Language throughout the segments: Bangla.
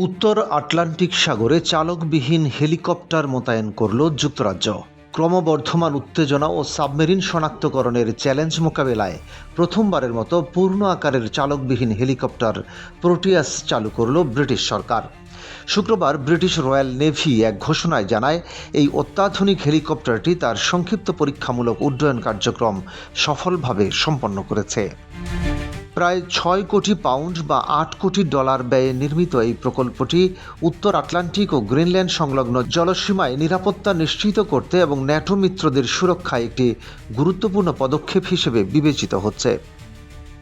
উত্তর আটলান্টিক সাগরে চালকবিহীন হেলিকপ্টার মোতায়েন করল যুক্তরাজ্য। ক্রমবর্ধমান উত্তেজনা ও সাবমেরিন শনাক্তকরণের চ্যালেঞ্জ মোকাবেলায় প্রথমবারের মতো পূর্ণ আকারের চালকবিহীন হেলিকপ্টার প্রোটিয়াস চালু করল ব্রিটিশ সরকার। শুক্রবার ব্রিটিশ রয়্যাল নেভি এক ঘোষণায় জানায়, এই অত্যাধুনিক হেলিকপ্টারটি তার সংক্ষিপ্ত পরীক্ষামূলক উড্ডয়ন কার্যক্রম সফলভাবে সম্পন্ন করেছে। প্রায় ৬ কোটি পাউন্ড বা $৮ কোটি ব্যয়ে নির্মিত এই প্রকল্পটি উত্তর আটলান্টিক ও গ্রিনল্যান্ড সংলগ্ন জলসীমায় নিরাপত্তা নিশ্চিত করতে এবং ন্যাটো মিত্রদের সুরক্ষায় একটি গুরুত্বপূর্ণ পদক্ষেপ হিসেবে বিবেচিত হচ্ছে।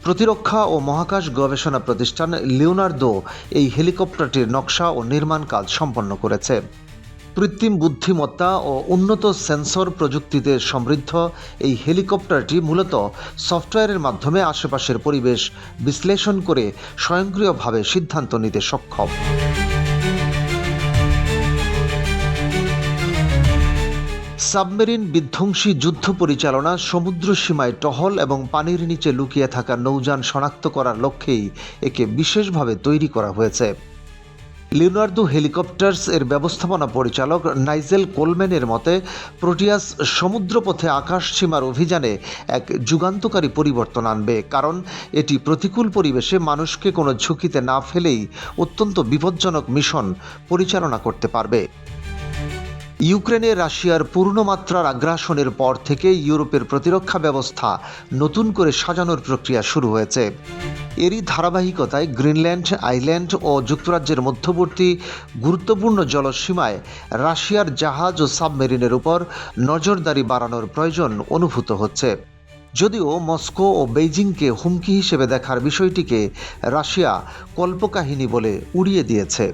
প্রতিরক্ষা ও মহাকাশ গবেষণা প্রতিষ্ঠান লিওনার্দো এই হেলিকপ্টারটির নকশা ও নির্মাণ কাজ সম্পন্ন করেছে। কৃত্রিম বুদ্ধিমত্তা ও উন্নত সেন্সর প্রযুক্তিতে সমৃদ্ধ এই হেলিকপ্টারটি মূলত সফটওয়্যারের মাধ্যমে আশেপাশের পরিবেশ বিশ্লেষণ করে স্বয়ংক্রিয়ভাবে সিদ্ধান্ত নিতে সক্ষম। সাবমেরিন বিধ্বংসী যুদ্ধ পরিচালনা, সমুদ্র সীমায় টহল এবং পানির নিচে লুকিয়ে থাকা নৌযান শনাক্ত করার লক্ষ্যেই একে বিশেষভাবে তৈরি করা হয়েছে। লিওনার্দো হেলিকপ্টার্স এর ব্যবস্থাপনা পরিচালক নাইজেল কোলম্যানের মতে, প্রোটিয়াস সমুদ্রপথে আকাশ সীমার অভিযানে এক যুগান্তকারী পরিবর্তন আনবে, কারণ এটি প্রতিকূল পরিবেশে মানুষকে কোনো ঝুঁকিতে না ফেলেই অত্যন্ত বিপজ্জনক মিশন পরিচালনা করতে পারবে। ইউক্রেনে রাশিয়ার পূর্ণমাত্রার আগ্রাসনের পর থেকে ইউরোপের প্রতিরক্ষা ব্যবস্থা নতুন করে সাজানোর প্রক্রিয়া শুরু হয়েছে। এরই ধারাবাহিকতায় গ্রিনল্যান্ড আইল্যান্ড ও যুক্তরাজ্যের মধ্যবর্তী গুরুত্বপূর্ণ জলসীমায় রাশিয়ার জাহাজ ও সাবমেরিনের উপর নজরদারি বাড়ানোর প্রয়োজন অনুভূত হচ্ছে। যদিও মস্কো ও বেইজিংকে হুমকি হিসেবে দেখার বিষয়টিকে রাশিয়া কল্পকাহিনী বলে উড়িয়ে দিয়েছে।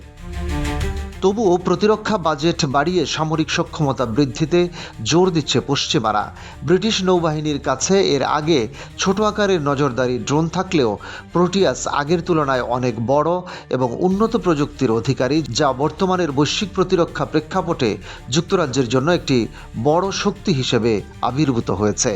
তবুও প্রতিরক্ষা বাজেট বাড়িয়ে সামরিক সক্ষমতা বৃদ্ধিতে জোর দিচ্ছে পশ্চিমারা। ব্রিটিশ নৌবাহিনীর কাছে এর আগে ছোট আকারের নজরদারি ড্রোন থাকলেও প্রোটিয়াস আগের তুলনায় অনেক বড় এবং উন্নত প্রযুক্তির অধিকারী, যা বর্তমানের বৈশ্বিক প্রতিরক্ষা প্রেক্ষাপটে যুক্তরাজ্যের জন্য একটি বড় শক্তি হিসেবে আবির্ভূত হয়েছে।